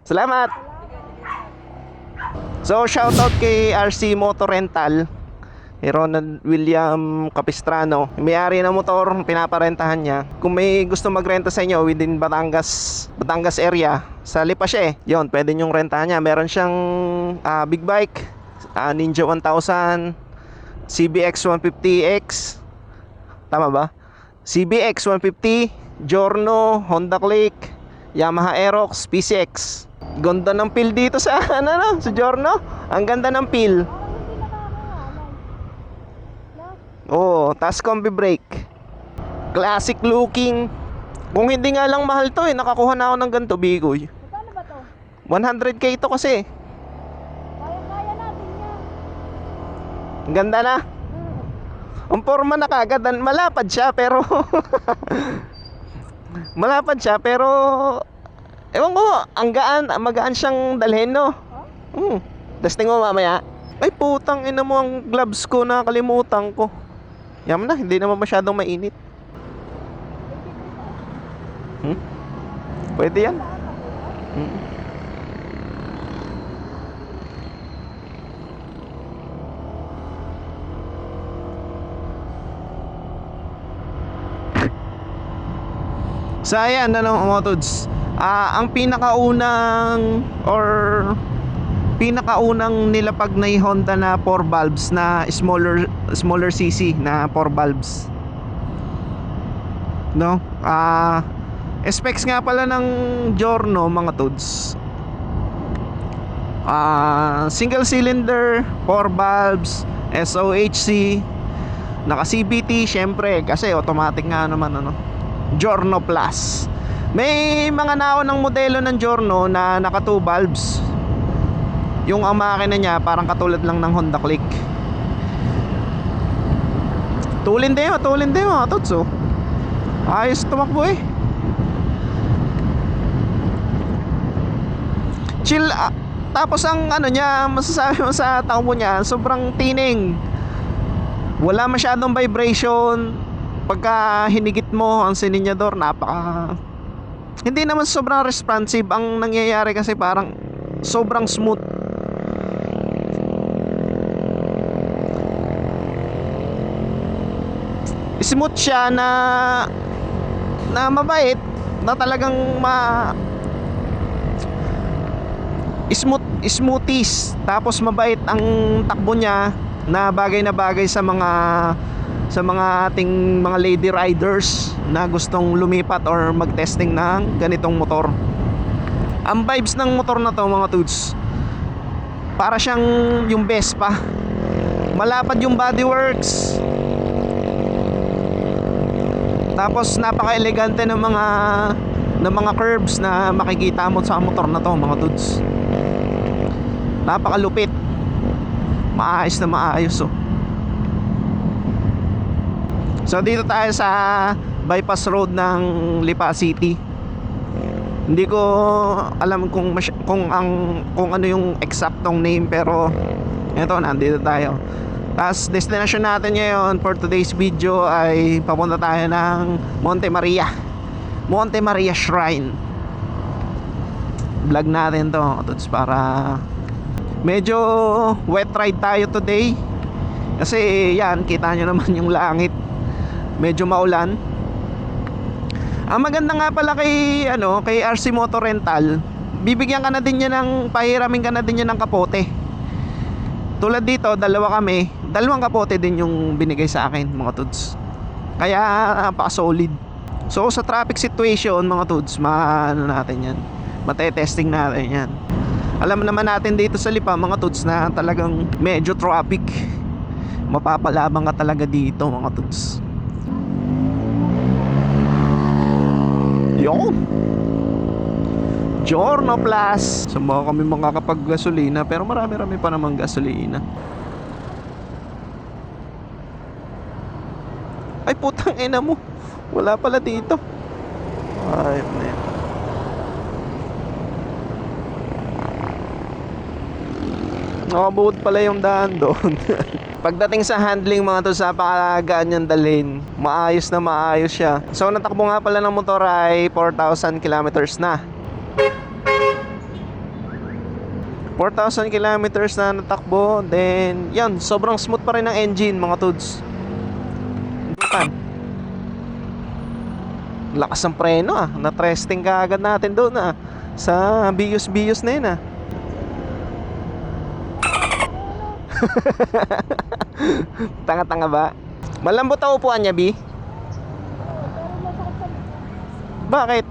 Salamat. So shoutout kay RC Motor Rental, kay Ronald William Capistrano, may-ari ng motor, pinaparentahan niya. Kung may gusto magrenta sa inyo within Batangas area, sa Lipa siya yun, pwede nyong rentahan niya. Meron siyang big bike, Ninja 1000, CBX 150X, tama ba? CBX 150, Giorno, Honda Click, Yamaha Aerox, PCX. Ganda ng feel dito sa sa Giorno. Ang ganda ng feel. Oh, tas combi brake. Classic looking. Kung hindi nga lang mahal to nakakuha na ako ng ganito, Bigoy. Magkano ba to? 100k to kasi. Kaya natin yan. Ang ganda na. Ang forma na kagad, malapad siya pero malapad siya pero ewan ko, ang gaan, magaan siyang dalhin, no? Testing mo mamaya. Ay putang ina mo, ang gloves ko nakalimutan ko. Yaman na, hindi naman masyadong mainit. Pwede yan. So ayan, mga tods, ang pinakaunang nilapag na Honda na 4 valves na smaller cc na 4 valves, no? Specs nga pala ng Giorno, mga tods, single cylinder, 4 valves, SOHC, naka CVT syempre kasi automatic nga naman, Giorno Plus. May mga naon ng modelo ng Giorno na naka 2 valves. Yung ang makina niya parang katulad lang ng Honda Click. Tulin din mga tots, oh. Ayos tumakbo chill. Tapos ang niya, masasabi mo sa takbo niya, sobrang tining. Wala masyadong vibration. Pagka hinigit mo ang silinyador, hindi naman sobrang responsive. Ang nangyayari kasi parang sobrang smooth. Smooth siya na mabait, na talagang smoothies. Tapos mabait ang takbo niya, na bagay sa mga ating mga lady riders na gustong lumipat or mag-testing ng ganitong motor. Ang vibes ng motor na to, mga tudes, para siyang yung Vespa. Malapad yung bodyworks, tapos napaka-elegante ng mga curves na makikita mo sa motor na to, mga tudes. Napakalupit, maayos na maayos, oh. So dito tayo sa bypass road ng Lipa City. Hindi ko alam kung ano yung eksaktong name, pero eto, nandito tayo. Tapos destination natin ngayon for today's video ay papunta tayo ng Monte Maria Shrine. Vlog natin to, para medyo wet ride tayo today. Kasi yan, kita nyo naman yung langit. medyo maulan. Ang maganda nga pala kay kay RC Motor Rental, bibigyan ka na din niya ng pahiramin ka na din niya ng kapote. Tulad dito, dalawang kapote din yung binigay sa akin, mga tuds. Kaya napaka-solid. So sa traffic situation, mga tuds, natin yan. Mate-testing natin yan. Alam naman natin dito sa Lipa, mga tuds, na talagang medyo traffic. Mapapalabang ka talaga dito, mga tuds. Yun! Giorno Plus. Sumama kami makakapag-gasolina, pero marami-rami pa namang gasolina. Ay, putang ina mo. Wala pala dito. Ay, man. Nakabuod pala yung daan doon. Pagdating sa handling, mga to, sa napakagaan niyang dalhin. Maayos na maayos siya. So natakbo nga pala ng motor ay 4,000 kilometers na. 4,000 kilometers na natakbo. Then yan, sobrang smooth pa rin ng engine, mga tuds. Lakas ng preno na-testing ka agad natin doon sa bios na yun Tanga-tanga ba? Malambot ang upuan niya, B? Bakit?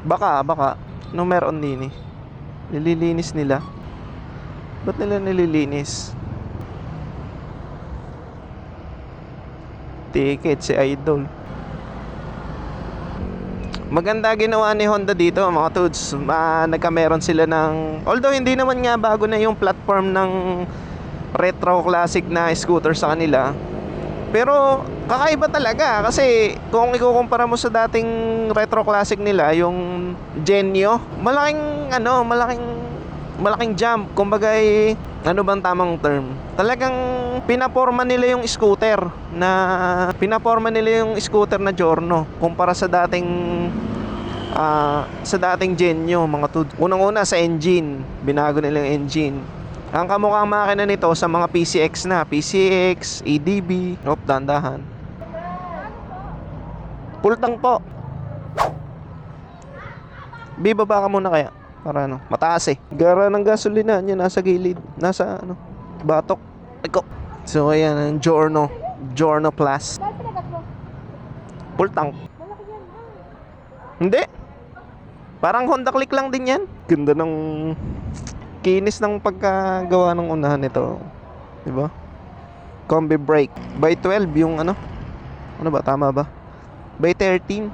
Baka no meron din nililinis nila. Ba't nila nililinis? Ticket si Idol. Maganda ginawa ni Honda dito, mga tuds. Nagkameron sila ng, although hindi naman nga bago na yung platform ng retro classic na scooter sa kanila, pero kakaiba talaga. Kasi kung ikukumpara mo sa dating retro classic nila, yung Genio, malaking jump. Kumbaga ano bang tamang term? Talagang pinaporma nila yung scooter na Giorno kumpara sa dating Genio, mga tud. Unang-una sa engine, binago nila yung engine. Ang kamukhang makina nito sa mga PCX, ADB, dandahan. Pultang po. Bibaba ka muna kaya. Para mataas Gara ng gasolina niya nasa gilid, nasa batok. Eko. So ayan ang Giorno Plus. Full tank. Hindi. Parang Honda Click lang din yan. Ganda ng kinis ng pagkagawa ng unahan nito. 'Di ba? Combi brake by 12 yung ano ba, tama ba? By 13.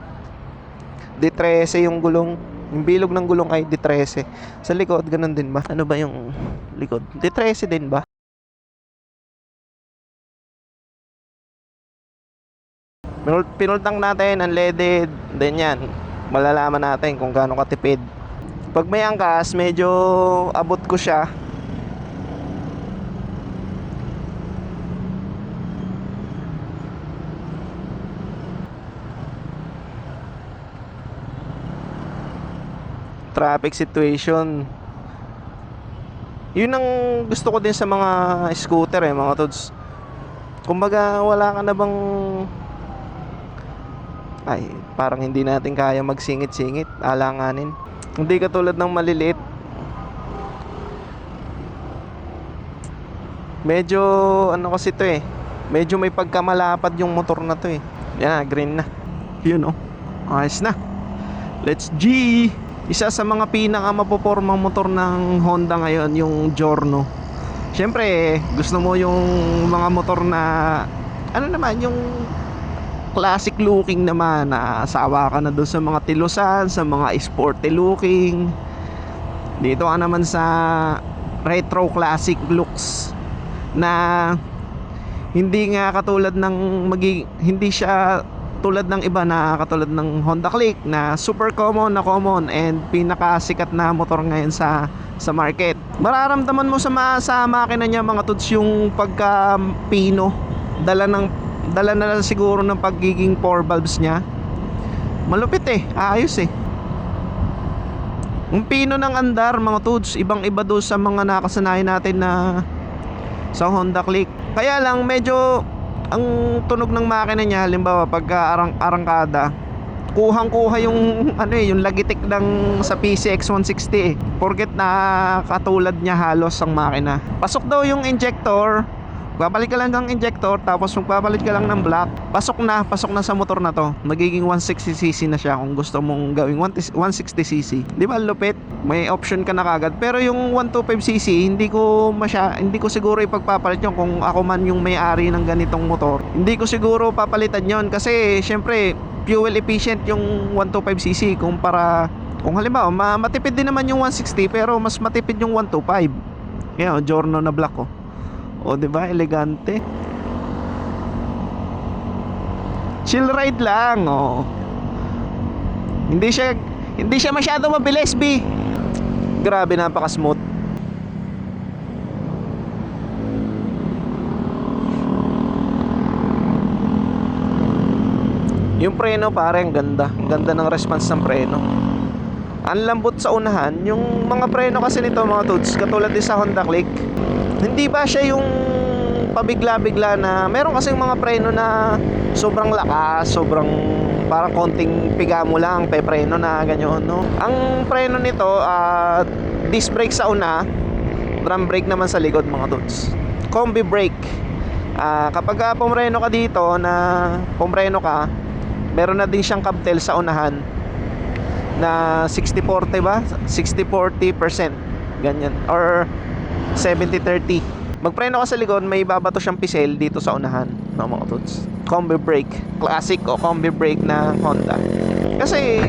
D13 yung gulong. Yung bilog ng gulong ay D13. Sa likod, ganun din ba? Ano ba yung likod? D13 din ba? Pinultang natin, unleaded. Then yan, malalaman natin kung gaano katipid. Pag may angkas, medyo abot ko siya. Traffic situation, yun ang gusto ko din sa mga scooter mga tods. Kumbaga wala ka na bang parang hindi natin kaya magsingit-singit, alanganin. Hindi katulad ng maliliit. Medyo kasi to medyo may pagkamalapad yung motor na to Yan green na. Yun ayos na. Let's G. Isa sa mga pinakamapopormang motor ng Honda ngayon, yung Giorno. Siyempre, gusto mo yung mga motor na yung classic looking naman, na asawa ka na doon sa mga tilusan, sa mga sporty looking. Dito ka naman sa retro classic looks na hindi nga katulad ng hindi siya tulad ng iba na katulad ng Honda Click na super common and pinakasikat na motor ngayon sa market. Mararamdaman mo sa makina niya, mga tuds, yung pagka pino. Dala na lang siguro ng pagiging 4 valves niya. Malupit ayos Ang pino ng andar mga tuds, ibang iba doon sa mga nakasanayan natin na sa Honda Click. Kaya lang medyo ang tunog ng makina niya, halimbawa pagka arangkada, kuhang-kuha yung yung lagitik ng sa PCX 160 eh. Porket na katulad niya halos ang makina. Pasok daw yung injector. Babalik ka lang ng injector, tapos magpapalit ka lang ng block. Pasok na sa motor na to. Magiging 160cc na siya kung gusto mong gawing 160cc. Di ba lupit? May option ka na kagad. Pero yung 125cc, hindi ko siguro ipagpapalit yun kung ako man yung may-ari ng ganitong motor. Hindi ko siguro papalitan yon kasi syempre fuel efficient yung 125cc kumpara kung halimbawa matipid din naman yung 160 pero mas matipid yung 125. Kaya Giorno na black ko. O, di ba? Elegante. Chill ride lang, oh. Hindi siya masyado mabilis, B. Grabe, napaka-smooth. Yung preno, pare, ang ganda. Ang ganda ng response ng preno. Ang lambot sa unahan. Yung mga preno kasi nito, mga tuds, katulad din sa Honda Click, hindi ba siya yung pabigla-bigla na meron kasing mga preno na sobrang lakas, sobrang parang konting piga mo lang preno na ganyan, no? Ang preno nito disc brake sa una, drum brake naman sa likod mga dudes. Combi brake. Kapag pumreno ka dito meron na din siyang cabtel sa unahan na 60-40 ba? 60-40% ganyan or 70-30. Magpreno ka sa likod, may babato siyang pisel dito sa unahan, no, mga tuds. Combi brake, classic o combi brake na Honda. Kasi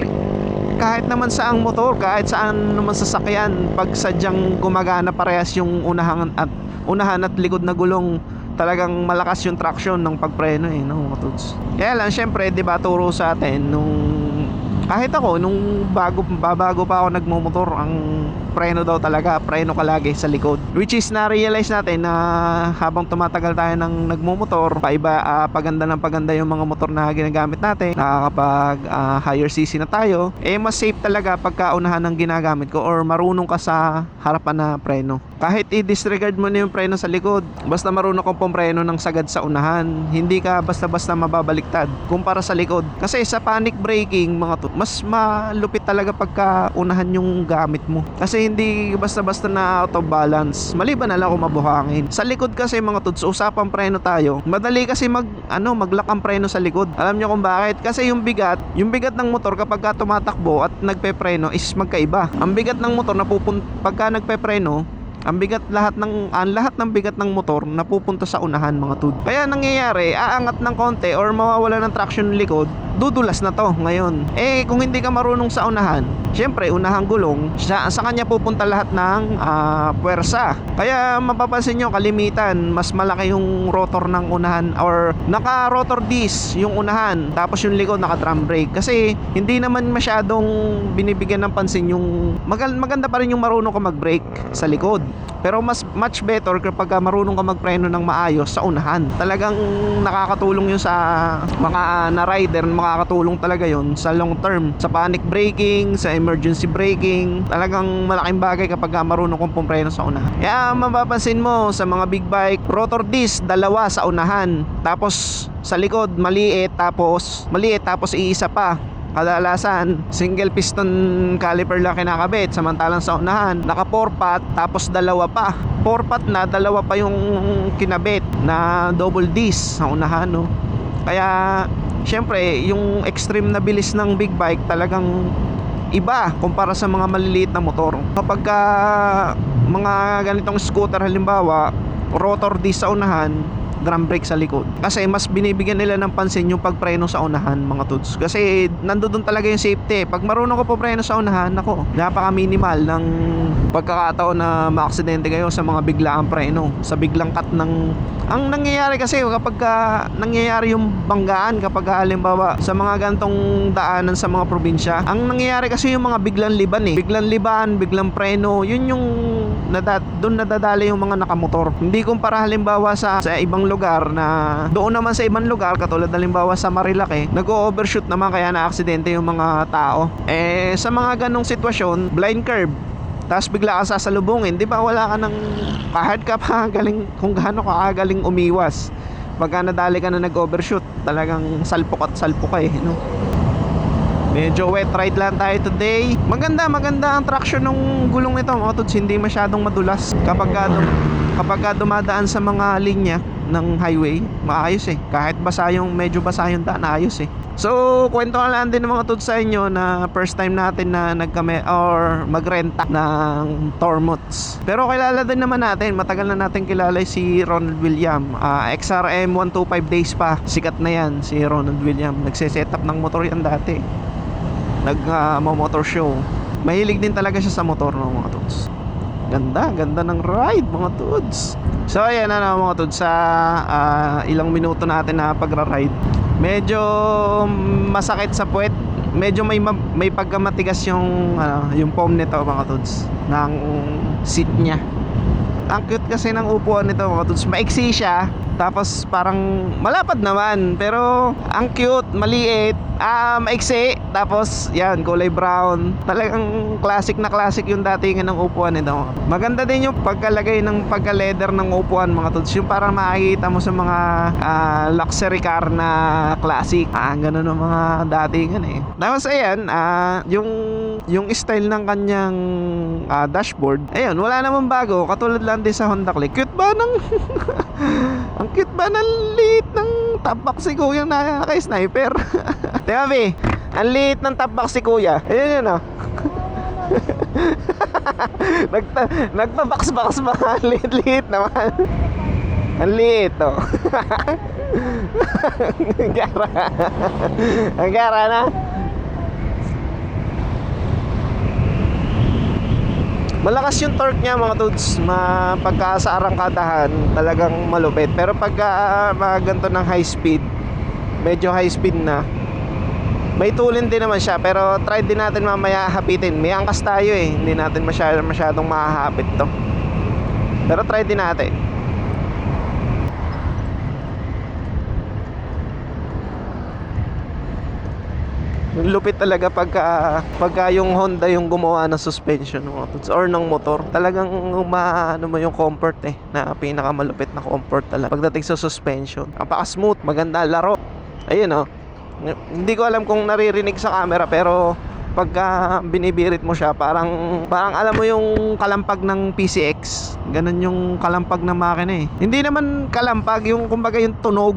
kahit naman saang motor, kahit saan naman sasakyan, pag sadyang gumagana parehas yung unahan at likod na gulong, talagang malakas yung traction ng pagpreno no, mga tuds. Kaya lang syempre, 'di ba, turo sa atin kahit ako nung bago pa ako nagmumotor, ang preno daw talaga, preno ka lagi sa likod. Which is na-realize natin na habang tumatagal tayo ng nagmumotor, paganda ng paganda yung mga motor na ginagamit natin, nakakapag higher cc na tayo, mas safe talaga pagka unahan ng ginagamit ko or marunong ka sa harapan na preno. Kahit i-disregard mo na yung preno sa likod, basta marunong kang pumpreno ng sagad sa unahan, hindi ka basta-basta mababaliktad kumpara sa likod. Kasi sa panic braking, mas malupit talaga pagka unahan yung gamit mo. Kasi hindi basta-basta na out of balance. Maliban na lang kung mabuhangin. Sa likod kasi mga tuds, usapang preno tayo. Madali kasi maglock ang preno sa likod. Alam nyo kung bakit? Kasi yung bigat ng motor kapag tumatakbo at nagpepreno is magkaiba. Ang bigat ng motor pagka nagpepreno, lahat ng bigat ng motor napupunta sa unahan mga tud. Kaya nangyayari, aangat ng konti or mawawala ng traction ng likod, dudulas na to ngayon. Kung hindi ka marunong sa unahan, syempre unahang gulong, sa kanya pupunta lahat ng puwersa. Kaya mapapansin nyo, kalimitan mas malaki yung rotor ng unahan or naka rotor disc yung unahan, tapos yung likod naka drum brake. Kasi hindi naman masyadong binibigyan ng pansin yung maganda pa rin yung marunong ka mag-brake sa likod. Pero much better kapag marunong ka magpreno ng maayos sa unahan. Talagang nakakatulong yun sa mga na rider, makakatulong talaga yun sa long term, sa panic braking, sa emergency braking. Talagang malaking bagay kapag marunong kang pumpreno sa unahan. Kaya mapapansin mo sa mga big bike, rotor disc dalawa sa unahan, tapos sa likod maliit tapos iisa pa. Kadalasan single piston caliper lang kinakabit, samantalang sa unahan naka 4-pot tapos dalawa pa. 4-pot na dalawa pa yung kinabit na double disc sa unahan, no. Kaya syempre yung extreme na bilis ng big bike talagang iba kumpara sa mga maliliit na motor. Kapag mga ganitong scooter halimbawa, rotor disc sa unahan, drum brake sa likod. Kasi mas binibigyan nila ng pansin yung pagpreno sa unahan, mga tuds. Kasi nandoon talaga yung safety. Pag marunong ko pumpreno sa unahan, nako, napaka-minimal ng pagkakataon na maaksidente kayo sa mga biglaang preno, sa biglang cut ng... Ang nangyayari kasi kapag nangyayari yung banggaan, kapag halimbawa sa mga gantong daanan sa mga probinsya, ang nangyayari kasi yung mga biglang liban Biglang liban, biglang preno, yun yung doon nadadali yung mga nakamotor. Hindi kumpara halimbawa sa ibang lugar na doon naman sa ibang lugar katulad halimbawa sa Marilake, nag-overshoot naman kaya na-aksidente yung mga tao. Sa mga ganong sitwasyon, blind curve, tapos bigla ka sasalubungin, di ba wala ka ng kahit ka pa galing kung gaano ka galing umiwas. Pagka nadali ka na nag-overshoot, talagang salpok at salpok ka no? Medyo wet ride lang tayo today. Maganda ang traction ng gulong nito mga tods, hindi masyadong madulas. Kapag dumadaan sa mga linya ng highway, maayos kahit medyo basa yung daan, ayos So, kwento ka lang din ng mga tods sa inyo na first time natin na magrenta ng Tormots. Pero kilala din naman natin, matagal na natin kilala si Ronald William. XRM 125 days pa, sikat na yan si Ronald William. Nagse-setup ng motor yan dati. Motor show. Mahilig din talaga siya sa motor mga tods. Ganda ng ride mga tods. So ayan na mga tods, sa ilang minuto natin na pagra-ride, medyo masakit sa puwet. Medyo may pagkamatigas yung foam nito mga tods, ng seat niya. Ang cute kasi ng upuan nito mga tods. Maiksi siya, tapos parang malapad naman, pero ang cute, maliit, maiksi, tapos yan, kulay brown. Talagang classic na classic yung datingan ng upuan nito. Maganda din yung pagkalagay ng pagka-leather ng upuan mga tods. Yung parang makikita mo sa mga luxury car na classic. Ganun ang mga datingan Tapos ayan, yung style ng kanyang dashboard, ayun, wala namang bago. Katulad lang din sa Honda Click. Cute ba ng ang cute ba ng liit ng top box si kuya na naka-sniper? Teka be, ang liit ng top box si kuya. Ayun Nagpa-box ba? Liit naman. Ang liit Ang gara na. Malakas yung torque niya mga tods. Pagka sa arangkadahan talagang malupit. Pero pagka ganito ng high speed, medyo high speed na, may tulin din naman siya. Pero try din natin mamaya hapitin. May angkas tayo hindi natin masyadong mahahapit to. Pero try din natin. Lupit talaga pagka yung Honda yung gumawa ng suspension or ng motor. Talagang maano mo yung comfort na pinakamalupit na comfort talaga pagdating sa suspension. Napaka-smooth, maganda laro. Ayun hindi ko alam kung naririnig sa camera, pero pagka binibirit mo siya, parang alam mo yung kalampag ng PCX. Ganun yung kalampag ng makina Hindi naman kalampag, yung kumbaga yung tunog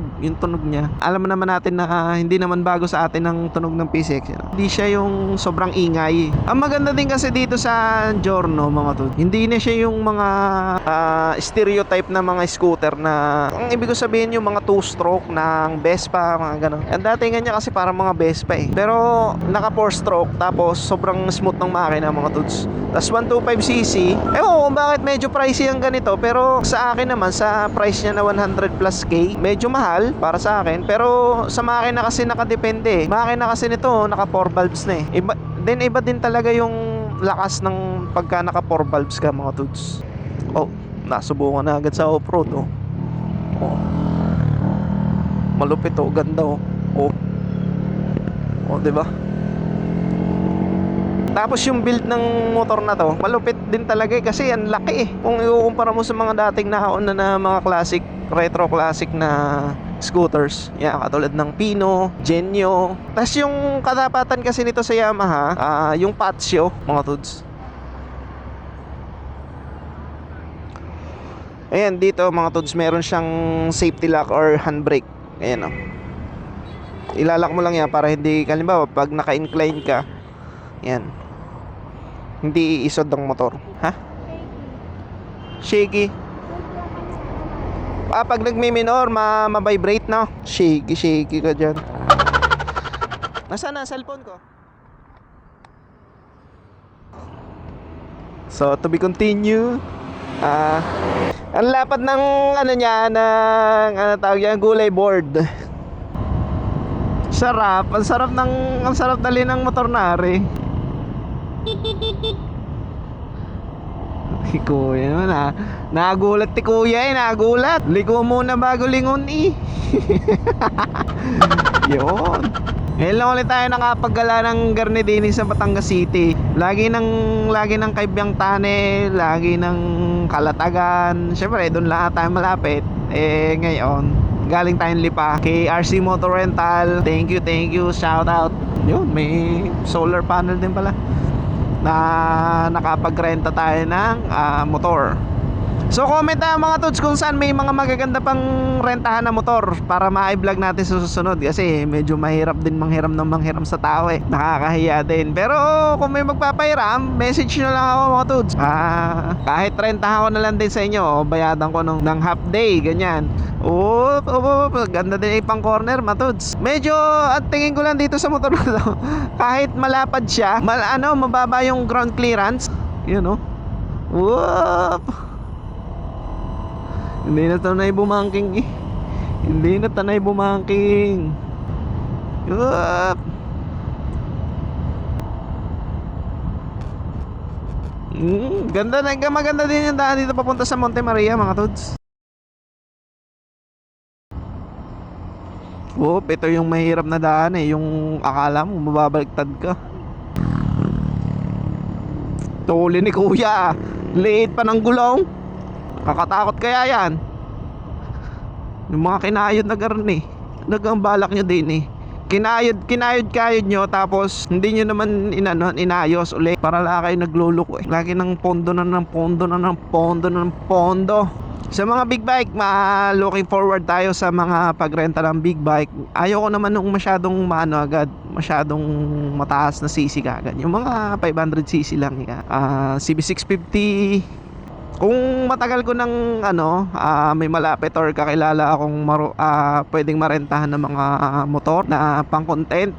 niya. Alam naman natin na hindi naman bago sa atin ang tunog ng PCX. Hindi siya yung sobrang ingay. Ang maganda din kasi dito sa Giorno mga tol, hindi na siya yung mga stereotype na mga scooter na, ang ibig ko sabihin yung mga 2-stroke ng Vespa, mga ganun. Ang datingan niya kasi parang mga Vespa Pero naka 4-stroke, tapos sobrang smooth ng makina mga tods. Tapos 125cc. Ewan kung bakit medyo pricey ang ganito, pero sa akin naman, sa price niya na 100 plus K, medyo mahal para sa akin. Pero sa makina kasi nakadepende Makina kasi nito naka 4 valves na Iba din talaga yung lakas ng pagka naka 4 valves ka mga tods. Nasubukan na agad sa off-road malupit ganda diba? Tapos yung build ng motor na to, malupit din talaga kasi ang laki Kung ikukumpara mo sa mga dating nauna na mga classic, retro classic na scooters, katulad ng Pino, Genio. Tapos yung katapatan kasi nito sa Yamaha, yung Patio, mga tods. Ayan, dito mga tods, meron siyang safety lock or handbrake. Ayan ilalak mo lang yan para hindi, halimbawa pag naka-incline ka, yan, hindi iisod ang motor. Shaky. Pag nagmi-minor, ma-vibrate no? Shaky ka dyan. Nasaan na cellphone ko? So, to be continue. Ang lapad ng tawag yan, gulay board. Sarap, ang sarap dali ng motor na Si kuya naman nagulat ti kuya nagulat. Liko muna bago lingon Yun. Ngayon lang ulit tayo nakapagala ng Garnedini sa Batangas City. Lagi ng Kaibyang Tunnel, lagi ng Kalatagan. Syempre doon lang tayo malapit. Ngayon galing tayong Lipa kay RC Motor Rental. Thank you, shout out. Yun, may solar panel din pala na nakapagrenta tayo ng motor. So comment na mga tods kung saan may mga magaganda pang rentahan na motor para ma-vlog natin sa susunod, kasi medyo mahirap din manghiram sa tao nakakahiya din. Pero kung may magpapahiram, message nyo lang ako mga tods. Kahit rentahan ko na lang din sa inyo, bayadan ko ng half day ganyan. Ganda din pang corner mga tods. Medyo at tingin ko lang dito sa motor na to, kahit malapad siya, mababa yung ground clearance, Whoop! Hindi na tanay bumangking Yup. Maganda din yung daan dito papunta sa Monte Maria mga tods. Ito yung mahirap na daan yung akala mo mababaliktad ka. Tuli ni kuya, liit pa ng gulong. Kakatakot kaya yan. Yung mga kinayod na garni, nagang balak nyo din kinayod nyo, tapos hindi nyo naman inayos ulit para lang kayo nagluloko lagi ng pondo sa mga big bike. Looking forward tayo sa mga pagrenta ng big bike. Ayoko naman nung masyadong masyadong mataas na cc agad, yung mga 500cc lang CB650. Kung matagal ko ng may malapit or kakilala akong pwedeng marentahan ng mga motor na pang content,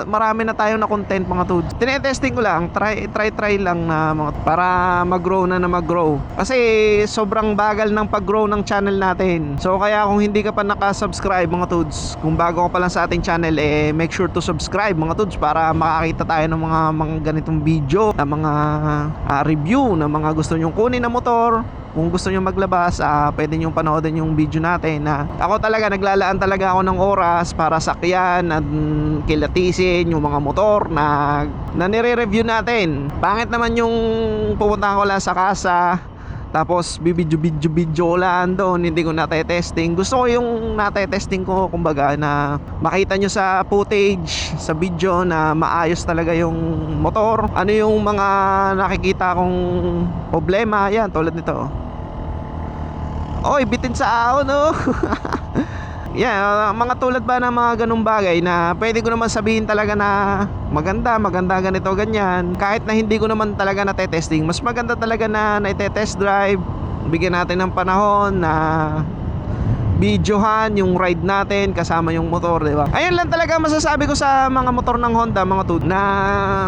marami na tayong na content mga tuds. Tinetesting ko lang, try lang na para mag-grow kasi sobrang bagal ng pag-grow ng channel natin. So kaya kung hindi ka pa nakasubscribe mga tuds, kung bago ka pa lang sa ating channel, make sure to subscribe mga tuds para makakita tayo ng mga ganitong video, na mga review na mga gusto nyong kunin na motor. Kung gusto nyo maglabas, pwede nyo panoodin yung video natin. Ako talaga naglalaan talaga ako ng oras para sakyan at kilatisin yung mga motor na nire-review natin. Pangit naman yung pupunta ko lang sa kasa, tapos video lang doon, hindi ko natetesting. Gusto ko yung natetesting ko, kumbaga na makita nyo sa footage, sa video na maayos talaga yung motor. Ano yung mga nakikita kong problema, yan tulad nito. Oy, bitin sa ahon mga tulad ba ng mga ganung bagay na pwede ko naman sabihin talaga na maganda ganito ganyan, kahit na hindi ko naman talaga natetesting. Mas maganda talaga na itetest drive, bigyan natin ng panahon na videohan yung ride natin kasama yung motor, di ba? Ayun lang talaga masasabi ko sa mga motor ng Honda mga tud, na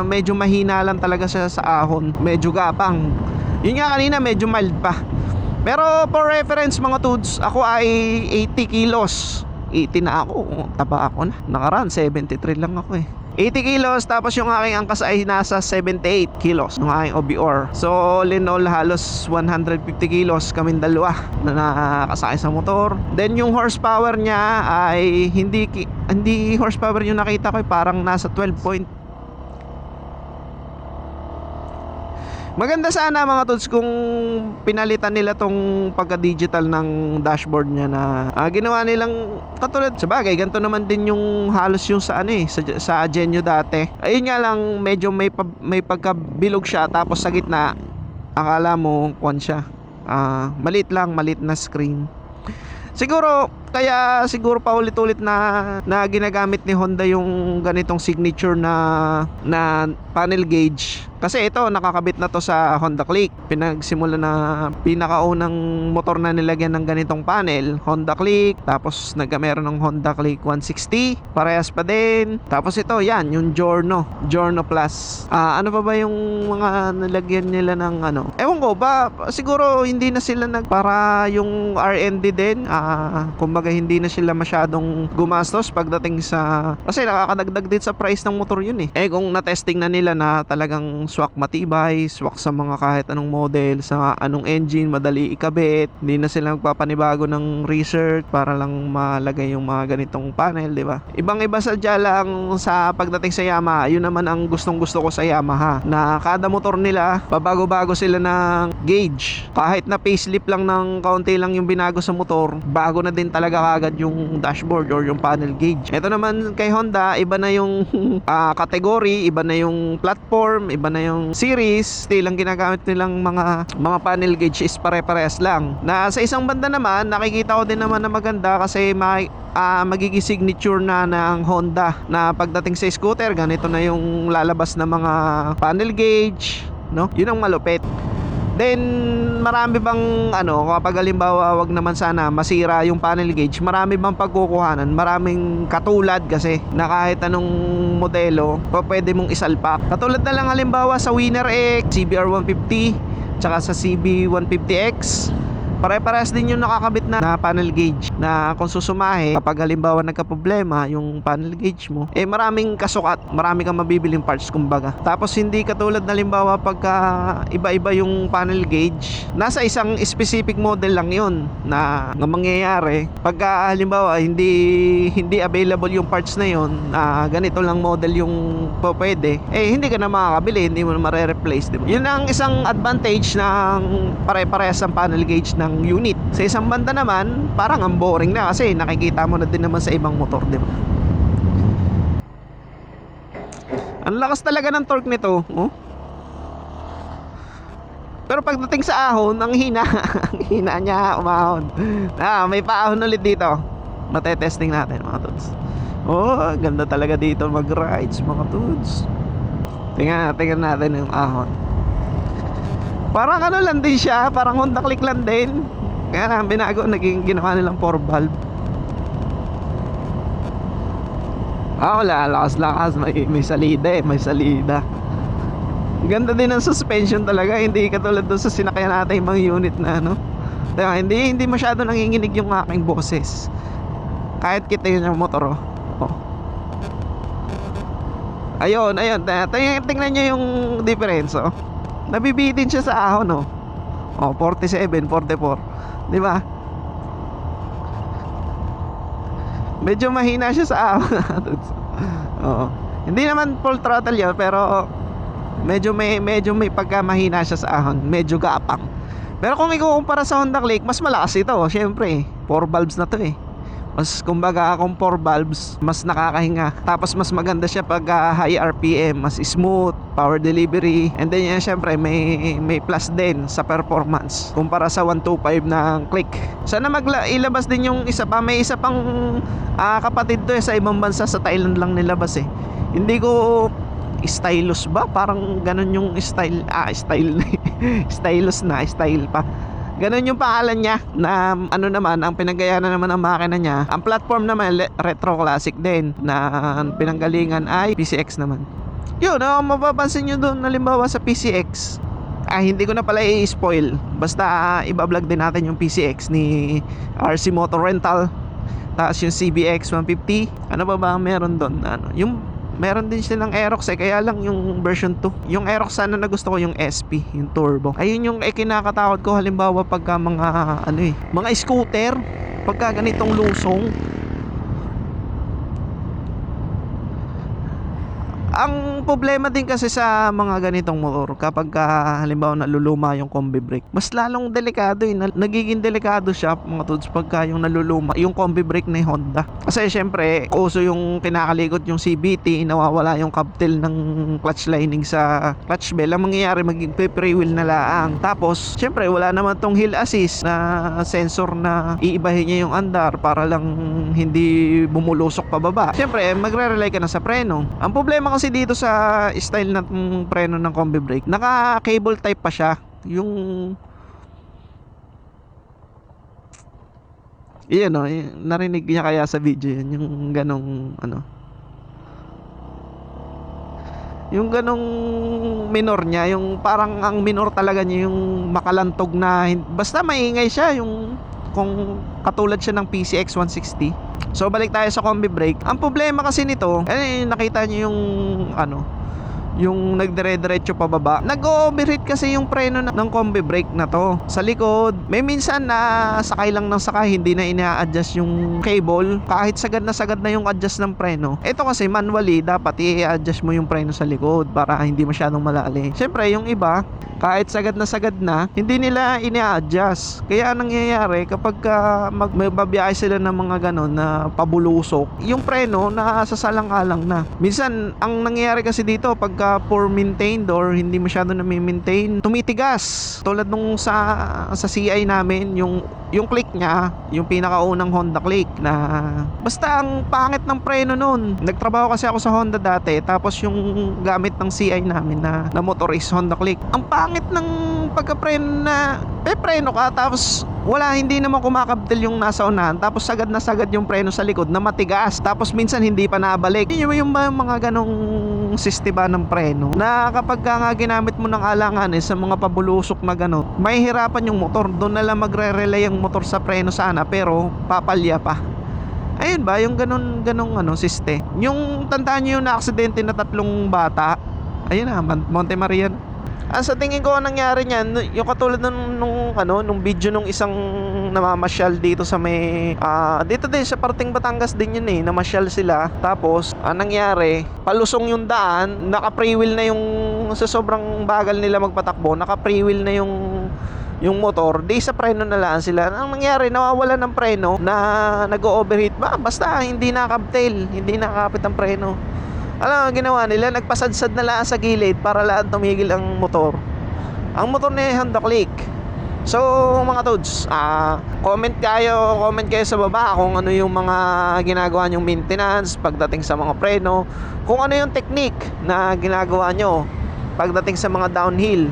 medyo mahina lang talaga siya sa ahon, medyo gapang. Yun nga kanina medyo mild pa. Pero for reference mga tuds, ako ay 80 kilos. 80 na ako, taba ako na. Nakaraan 73 lang ako 80 kilos, tapos yung aking angkas ay nasa 78 kilos, yung aking OBR. So all in all, halos 150 kilos kaming dalawa na nakasakay sa motor. Then yung horsepower niya ay hindi horsepower yung nakita ko, parang nasa 12. Maganda sana mga tools kung pinalitan nila tong pagka-digital ng dashboard niya, na ginawa nilang katulad, sa bagay ganito naman din yung halos yung sa sa Genio dati. Ayun nga lang, medyo may pagkabilog siya, tapos sa gitna akala mo kwan siya, maliit na screen. Siguro pa ulit-ulit na ginagamit ni Honda yung ganitong signature na panel gauge. Kasi ito, nakakabit na to sa Honda Click. Pinagsimula na pinakaunang motor na nilagyan ng ganitong panel, Honda Click. Tapos meron ng Honda Click 160, parehas pa din. Tapos ito, yan, yung Giorno Plus. Ano pa ba yung mga nilagyan nila ng ewan ko ba, siguro hindi na sila para yung R&D din. Kumbaga hindi na sila masyadong gumastos pagdating sa, kasi nakakadagdag din sa price ng motor yun kung na-testing na nila na talagang swak matibay, swak sa mga kahit anong model, sa anong engine, madali ikabit. Hindi na sila magpapanibago ng research para lang malagay yung mga ganitong panel, di ba? Ibang-iba sadya lang sa pagdating sa Yamaha. Yun naman ang gustong-gusto ko sa Yamaha, na kada motor nila, babago-bago sila ng gauge. Kahit na facelift lang ng kaunti lang yung binago sa motor, bago na din talaga kagad yung dashboard or yung panel gauge. Ito naman kay Honda, iba na yung category, iba na yung platform, iba na yung series. Still ang ginagamit nilang mga panel gauge is pare-parehas lang. Na sa isang banda naman, nakikita ko din naman na maganda kasi magiging signature na ng Honda na pagdating sa scooter, ganito na yung lalabas na mga panel gauge, no? Yun ang malupit. Then marami bang kapag halimbawa wag naman sana masira yung panel gauge, marami bang pagkukuhanan, maraming katulad kasi na kahit anong modelo pwede mong isalpak. Katulad na lang halimbawa sa Winner X, CBR 150 tsaka sa CB 150X, pare-parehas din yung nakakabit na panel gauge na kung susumahe, kapag halimbawa nagka-problema yung panel gauge mo, maraming kasukat, marami kang mabibiling parts kumbaga. Tapos hindi katulad na halimbawa pagka iba-iba yung panel gauge, nasa isang specific model lang yun na mangyayari. Pagka halimbawa hindi available yung parts na yun, ganito lang model yung pwede, hindi ka na makakabili, hindi mo na mare-replace, diba? Yun ang isang advantage ng pare-parehas ang panel gauge ng unit. Sa isang banda naman, parang ang boring na kasi nakikita mo na din naman sa ibang motor, di ba? Ang lakas talaga ng torque nito, oh. Pero pagdating sa ahon, ang hina. Ang hina niya umahon. May paahon ulit dito. Matetesting natin, mga tuds. Oh, ganda talaga dito mag-rides, mga tuds. Tingnan natin yung ahon. Parang lang din siya, parang Honda Click lang din. Kaya na binago, ginawa nilang 4 valve. Wala, lakas, may salida may salida. Ganda din ng suspension talaga, hindi katulad doon sa sinakyan natin yung mga unit na Diba, hindi masyado nanginginig yung aking boses. Kahit kita yun yung motor, oh. Ayun, tingnan nyo yung difference, oh. Nabibitin siya sa ahon, oh. 47, 44. Di ba? Medyo mahina siya sa ahon. Oo. Hindi naman full throttle yun, pero medyo may pagka mahina siya sa ahon. Medyo gapang. Pero kung ikukumpara sa Honda Click, mas malakas ito, syempre. 4 valves na to, eh. Mas kumbaga kung 4 valves, mas nakakahinga. Tapos mas maganda siya pag high RPM, mas smooth, power delivery. And then syempre may plus din sa performance kumpara sa 125 ng Click. Sana ilabas din yung isa pa. May isa pang kapatid to, sa ibang bansa, sa Thailand lang nilabas, eh. Hindi ko stylus ba? Parang ganun yung style. Stylus na, style pa. Ganun yung pangalan niya na naman, ang pinanggayanan naman ng makina niya. Ang platform naman, retro classic din, na pinanggalingan ay PCX naman. Yun, mapapansin nyo doon, halimbawa sa PCX, hindi ko na pala i-spoil. Basta ibablog din natin yung PCX ni RC Motor Rental. Tapos yung CBX 150. Ano ba ang meron doon? Meron din silang Aerox, kaya lang yung version 2. Yung Aerox sana na gusto ko yung SP, yung turbo. Ayun yung kinakatakot ko halimbawa pagka mga scooter, pagka ganitong lusong. Ang problema din kasi sa mga ganitong motor, kapag halimbawa naluluma yung combi brake, mas lalong delikado, nagiging delikado siya, mga tuds, pagka yung naluluma yung combi brake ni Honda. Kasi syempre, uso yung kinakalikot yung CVT, nawawala yung cubtail ng clutch lining sa clutch bell. Ang mangyayari, magpe-free wheel na laang. Tapos syempre wala naman tong hill assist na sensor na iibahin niya yung andar para lang hindi bumulusok pababa. Syempre magre-rely ka na sa preno. Ang problema kasi dito sa style ng preno ng combi brake, naka cable type pa siya. Yung iyan, narinig niya kaya sa video yun, yung ganong yung ganong minor niya, yung parang ang minor talaga niya, yung makalantog na, basta maingay siya, yung kung katulad siya ng PCX 160. So balik tayo sa combi brake. Ang problema kasi nito, nakita niyo yung yung nagdire-diretso pababa. Nag-overheat kasi yung preno ng combi brake na to sa likod. May minsan na sakay lang ng sakay, hindi na ina-adjust yung cable. Kahit sagad na yung adjust ng preno. Ito kasi manually, dapat i-adjust mo yung preno sa likod para hindi masyadong malali. Siyempre, yung iba, kahit sagad na, hindi nila ina-adjust. Kaya anong nangyayari kapag magbabiyahe sila ng mga ganon na pabulusok, yung preno nasasalang-alang na. Minsan, ang nangyayari kasi dito, pagka poor maintained or hindi masyado na maintain, tumitigas. Tulad nung sa CI namin, yung click niya, yung pinakaunang Honda click na basta ang pangit ng preno nun. Nagtrabaho kasi ako sa Honda dati, tapos yung gamit ng CI namin na motor is Honda click. Ang pangit ng pagka-preno na preno ka tapos hindi naman kumakabdil yung nasa unahan, tapos sagad yung preno sa likod na matigas, tapos minsan hindi pa nabalik. Yung mga ganong sistema ng preno na kapag nga ginamit mo ng alangan sa mga pabulusok na gano'n, may hirapan yung motor. Doon na lang magre-relay ang motor sa preno sana, pero papalya pa. Ayun ba, yung ganong siste. Yung tandaan nyo yung na-aksidente na 3 bata, ayun na, Monte Maria. Sa tingin ko ang nangyari niyan, yung katulad nung video nung isang namamasyal dito sa may dito din sa parting Batangas din yun namasyal sila. Tapos ang nangyari, palusong yung daan, naka-freewheel na yung sa sobrang bagal nila magpatakbo, naka-freewheel na yung motor, di sa preno na lang sila. Ang nangyari, nawawala ng preno na nag-overheat basta hindi nakakabtail, hindi nakakapit ang preno. Alam ang ginawa nila, nagpasadsad na lang sa gilid para lang tumigil ang motor. Ang motor ni Honda Click. So mga toads, comment kayo sa baba kung ano yung mga ginagawa nyong maintenance pagdating sa mga preno, kung ano yung technique na ginagawa nyo pagdating sa mga downhill,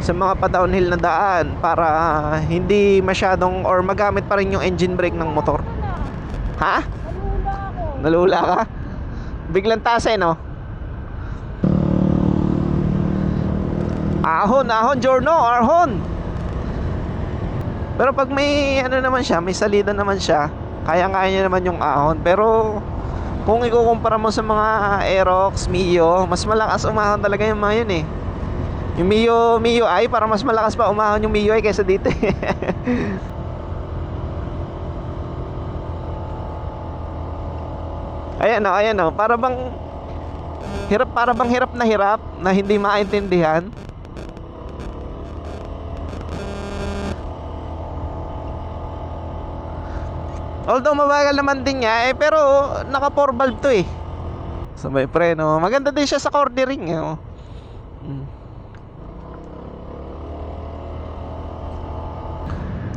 sa mga pa-downhill na daan, para hindi masyadong or magamit pa rin yung engine brake ng motor. Ha? Nalula ka? Biglang tase, no? Ahon, Giorno, ahon. Pero pag may naman siya, may salida naman siya, kaya-kaya niya naman yung ahon. Pero kung ikukumpara mo sa mga Aerox, Mio, mas malakas umahon talaga yung mga yun Yung Mio ay para mas malakas pa umahon yung Mio ay kaysa dito Ayan o, para bang hirap na hindi maintindihan. Although mabagal naman din niya pero naka 4 valve to so may preno. Maganda din siya sa cornering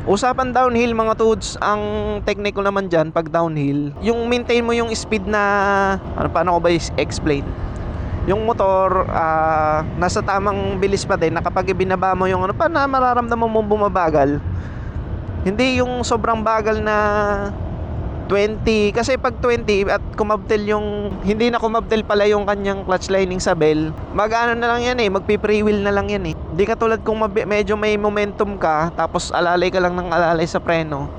Usapan downhill mga tudes, ang technique ko naman dyan pag downhill, yung maintain mo yung speed na paano ko ba explain, yung motor nasa tamang bilis pa din na kapag ibinaba mo yung pa na mararamdaman mo bumabagal, hindi yung sobrang bagal na 20, kasi pag 20 at kumabtel hindi na kumabtel pala yung kanyang clutch lining sa bell, mag-ano na lang yan magpi-freewheel na lang yan Di katulad kung medyo may momentum ka, tapos alalay ka lang ng alalay sa preno,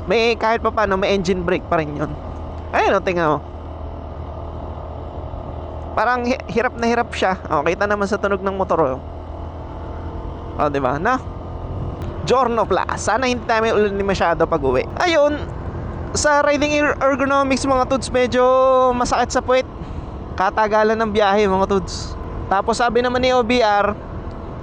may kahit pa paano may engine brake pa rin yun. Ayun tingnan mo, parang hirap na hirap siya. Kita naman sa tunog ng motor diba na Giorno Plus. Sana hindi tayo ulan masyado pag uwi. Ayun, sa riding ergonomics mga tuds, medyo masakit sa puwet, katagalan ng biyahe mga tuds. Tapos sabi naman ni OBR,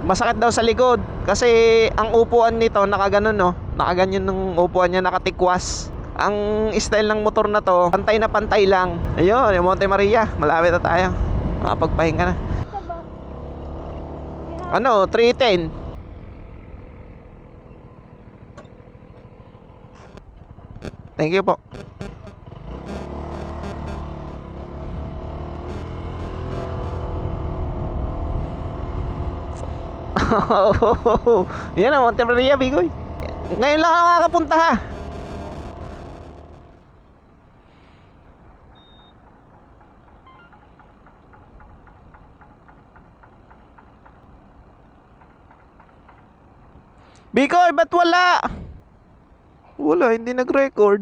masakit daw sa likod kasi ang upuan nito nakaganon nakaganyan ng upuan niya, nakatikwas. Ang style ng motor na to, pantay na pantay lang. Ayun, yung Monte Maria, malapit na tayo, makapagpahinga na. 310. Thank you po. Yan ang Monte Maria, Bigoy. Ngayon lang ako nakakapunta ha. Bigoy, ba't wala? Wala, hindi nag-record.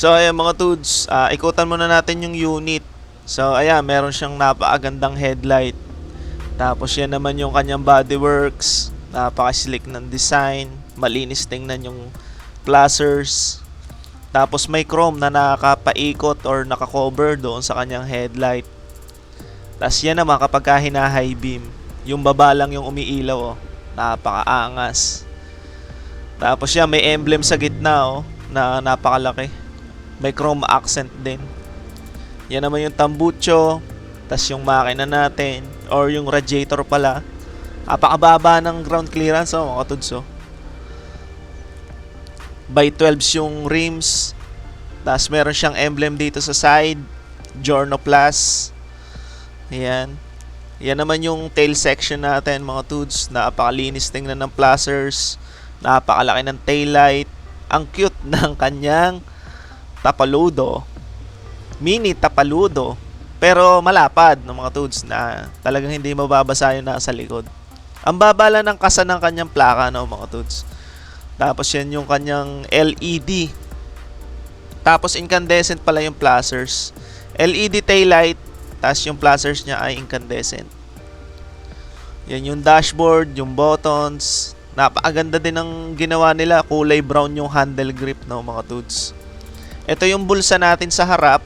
So ayan mga dudes, ikutan muna natin yung unit. So ayan, meron siyang napakagandang headlight. Tapos yan naman yung kanyang bodyworks. Napaka-slick ng design. Malinis tingnan yung flashers. Tapos may chrome na nakapaikot or nakakover doon sa kanyang headlight. Tapos yan naman kapag hina-high beam, yung baba lang yung umiilaw, oh. Napakaangas. Tapos yan, may emblem sa gitna, oh, na napakalaki. May chrome accent din. Yan naman yung tambucho. Tapos yung makina natin, or yung radiator pala. Napakababa ng ground clearance, oh, mga tuds, oh. By 12 yung rims. Tapos meron siyang emblem dito sa side, Giorno Plus. Ayan. Yan naman yung tail section natin, mga tuds. Napakalinis tingnan ng flashers. Napakalaki ng taillight. Ang cute ng kanyang tapaludo. Mini tapaludo. Pero malapad ng mga tuds na talagang hindi mababasa yung nasa likod. Ang babala ng kasa ng kanyang plaka, no, mga tuds. Tapos yan yung kanyang LED. Tapos incandescent pala yung flashers. LED taillight. Tapos yung flashers niya ay incandescent. Yan yung dashboard, yung buttons. Napakaganda din ng ginawa nila. Kulay brown yung handle grip, no, mga tuds. Ito yung bulsa natin sa harap.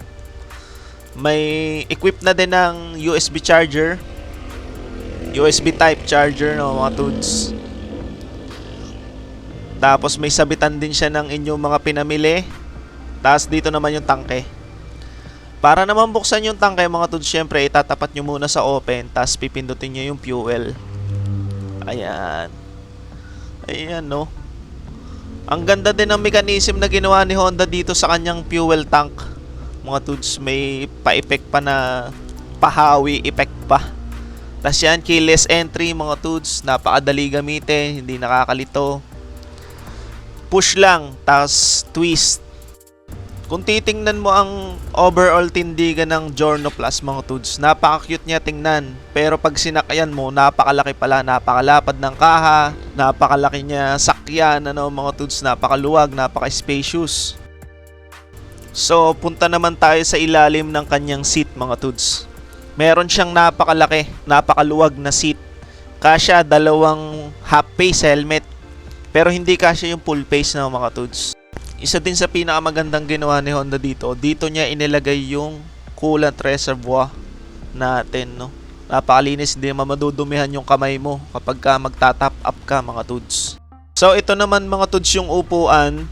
May equip na din ng USB charger. USB type charger, no, mga tuds. Tapos may sabitan din siya ng inyong mga pinamili. Tapos dito naman yung tangke. Para naman buksan yung tangke, mga tuds, syempre itatapat nyo muna sa open. Tapos pipindutin nyo yung fuel. Ayan. Ayan, no. Ang ganda din ng mechanism na ginawa ni Honda dito sa kanyang fuel tank. Mga tuds, may pa-effect pa na pahawi effect pa. Tapos yan, keyless entry, mga tuds. Napakadali gamitin, hindi nakakalito. Push lang, tapos twist. Kung titingnan mo ang overall tindigan ng Giorno Plus, mga tuds, napaka-cute niya tingnan. Pero pag sinakyan mo, napakalaki pala, napakalapad ng kaha, napakalaki niya sakyan, ano, mga tuds, napakaluwag, napaka-spacious. So, punta naman tayo sa ilalim ng kanyang seat, mga tuds. Meron siyang napakalaki, napakaluwag na seat. Kasya dalawang half-face helmet. Pero hindi kasya yung full face na, mga tuds. Isa din sa pinakamagandang ginawa ni Honda dito, dito niya inilagay yung coolant reservoir natin, no. Napakalinis, hindi madudumihan yung kamay mo kapag ka magta-top up ka, mga tuds. So ito naman, mga tuds, yung upuan.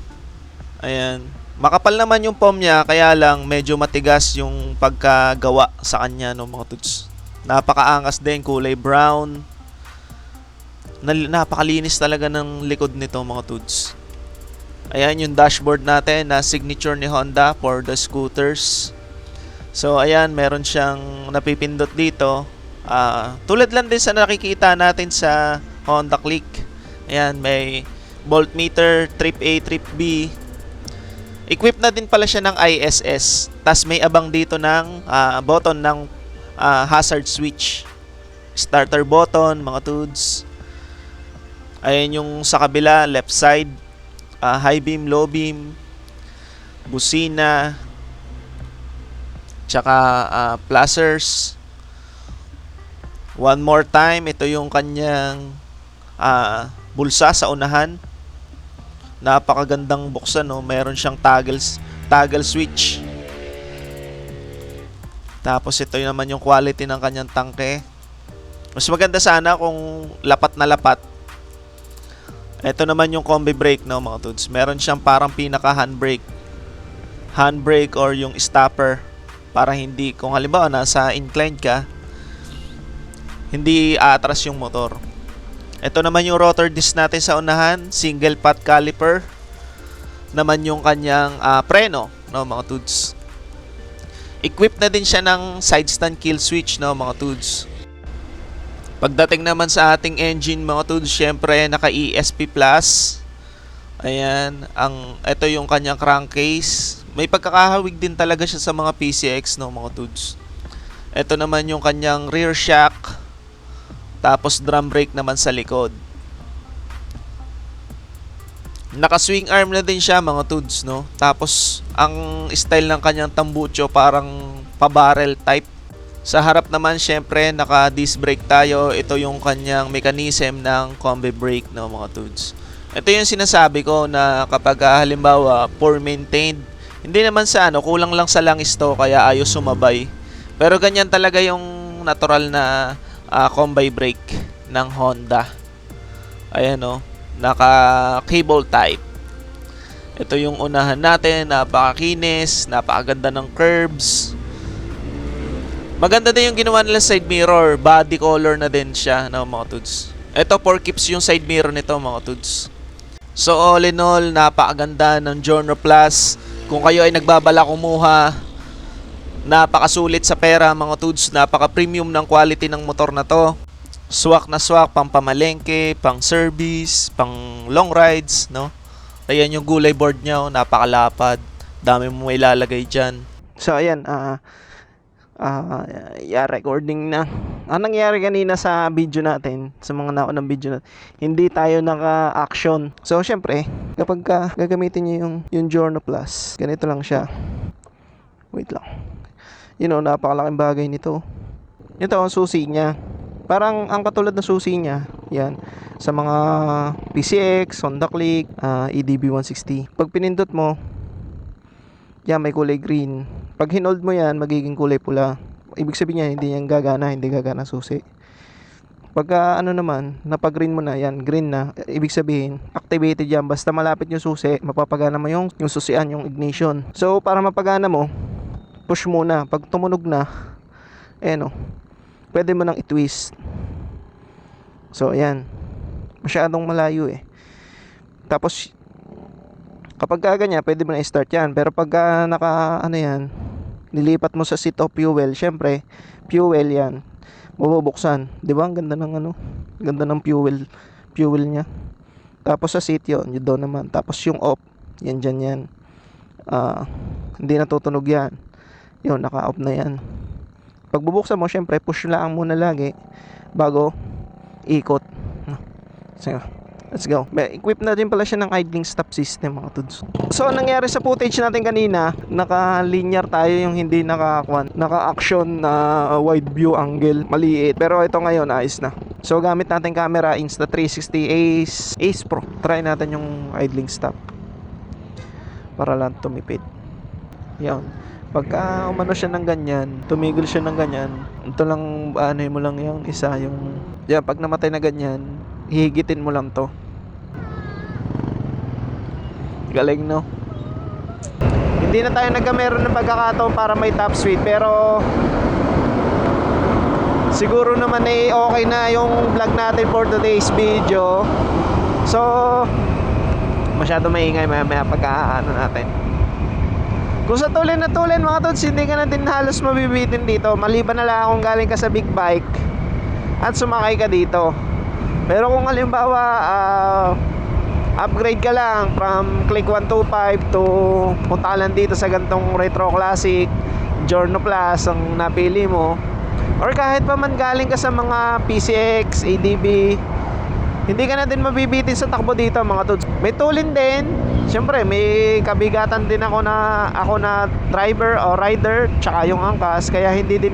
Ayan. Makapal naman yung foam niya, kaya lang medyo matigas yung pagkagawa sa kanya, no, mga tuds. Napakaangas din, kulay brown. Napakalinis talaga ng likod nito, mga tuds. Ayan yung dashboard natin na signature ni Honda for the scooters. So ayan, meron siyang napipindot dito. Tulad lang din sa nakikita natin sa Honda Click. Ayan, may voltmeter, trip A, trip B. Equipped na din pala siya ng ISS. Tas may abang dito ng button ng hazard switch. Starter button, mga tuds. Ayan yung sa kabila, left side. High beam, low beam. Busina. Tsaka flashers. One more time, ito yung kanyang bulsa sa unahan. Napakagandang buksan, no? Meron siyang toggle switch. Tapos ito naman yung quality ng kanyang tangke. Mas maganda sana kung lapat na lapat. Ito naman yung combi brake, no, mga tuds. Meron siyang parang pinaka handbrake. Handbrake or yung stopper. Para hindi, kung halimbawa nasa inclined ka, hindi aatras yung motor. Ito naman yung rotor disc natin sa unahan. Single pot caliper. Naman yung kanyang preno, no, mga tuds. Equipped na din siya ng side stand kill switch, no, mga tuds. Pagdating naman sa ating engine, mga tuds, syempre naka ESP Plus. Ayan, ito yung kanyang crankcase. May pagkakahawig din talaga siya sa mga PCX, no, mga tuds. Ito naman yung kanyang rear shock. Tapos drum brake naman sa likod. Naka-swing arm na din siya mga tuds, no? Tapos ang style ng kanyang tambucho parang pa-barrel type. Sa harap naman syempre naka-disc brake tayo. Ito yung kanyang mechanism ng combi brake, no mga tuds. Ito yung sinasabi ko na kapag halimbawa poor maintained, hindi naman sa kulang lang sa langis to kaya ayos sumabay. Pero ganyan talaga yung natural na combi brake ng Honda. Ayan, no? Naka cable type. Ito yung unahan natin, napakakinis, napakaganda ng curves. Maganda din yung ginawa nila side mirror, body color na din siya, no, mga tuds. Ito 4 keeps yung side mirror nito mga tuds. So all in all, napakaganda ng Giorno Plus. Kung kayo ay nagbabala kumuha, napakasulit sa pera mga tuds, napaka-premium ng quality ng motor na to. Swak na swak, pang pamalengke, pang service, pang long rides, no? Ayan yung gulay board niya, oh, napakalapad. Dami mo ilalagay dyan. So ayan, recording na. Ang nangyari kanina sa video natin, sa mga naunang video natin, hindi tayo naka-action. So syempre, kapag gagamitin niyo yung Giorno Plus, ganito lang siya. Wait lang. Napakalaking bagay nito. Ito ang susi niya. Parang ang katulad ng susi niya, yan, sa mga PCX, Honda Click, EDB 160. Pag pinindot mo, yan, may kulay green. Pag hinold mo yan, magiging kulay pula. Ibig sabihin niya, hindi gagana susi. Pagka naman, napag-green mo na, yan, green na, ibig sabihin, activated yan. Basta malapit yung susi, mapapagana mo yung susian, yung ignition. So, para mapagana mo, push muna. Pag tumunog na, pwede mo nang i-twist. So, ayan. Masyadong malayo eh. Tapos, kapag ganyan, pwede mo na i-start yan. Pero pag nilipat mo sa seat of fuel, syempre, fuel yan. Mabubuksan. Di ba? Ang ganda ng ganda ng fuel niya. Tapos sa seat yun doon naman. Tapos yung off, yan dyan yan. Hindi natutunog yan. Yun, naka-off na yan. Pag bubuksan mo, syempre, push lang muna lagi bago ikot. So, let's go. Equip na din pala siya ng idling stop system mga tuds. So, ang nangyari sa footage natin kanina, naka-linear tayo yung hindi naka-action na wide view angle, maliit. Pero ito ngayon, ayos na. So, gamit natin camera Insta360 Ace Pro. Try natin yung idling stop para lang tumipid. Yan. Pagka umano siya ng ganyan, tumigil siya ng ganyan, ito lang, mo lang yung isa, yung, yan, pag namatay na ganyan, hihigitin mo lang to. Galing, no? Hindi na tayo nagkameron ng pagkakataon para may top speed, pero siguro naman okay na yung vlog natin for today's video. So, masyado maingay maya pagka natin. Kung sa tulin na tulin mga tods, hindi ka na din halos mabibitin dito. Maliban na lang kung galing ka sa big bike at sumakay ka dito. Pero kung halimbawa upgrade ka lang from Click 125 to punta ka lang dito sa gantong Retro Classic, Giorno Plus ang napili mo, or kahit pa man galing ka sa mga PCX, ADB, hindi ka na din mabibitin sa takbo dito mga tods. May tulin din. Siyempre may kabigatan din ako na driver o rider tsaka yung angkas, kaya hindi din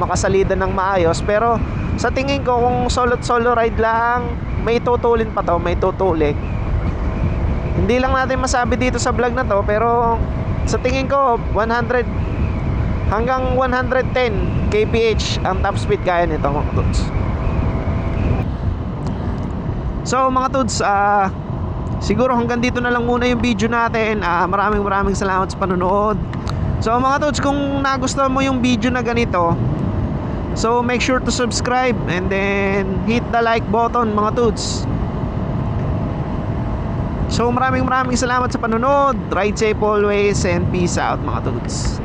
makasalida ng maayos. Pero sa tingin ko kung solo ride lang, may tutulin pa to, may tutulik. Hindi lang natin masabi dito sa vlog na to, pero sa tingin ko 100 hanggang 110 kph ang top speed kaya nito mga tods. So mga tods, siguro hanggang dito na lang muna yung video natin. Maraming salamat sa panonood. So mga tods, kung nagustuhan mo yung video na ganito, so make sure to subscribe and then hit the like button mga tods. So maraming salamat sa panonood. Ride safe always and peace out mga tods.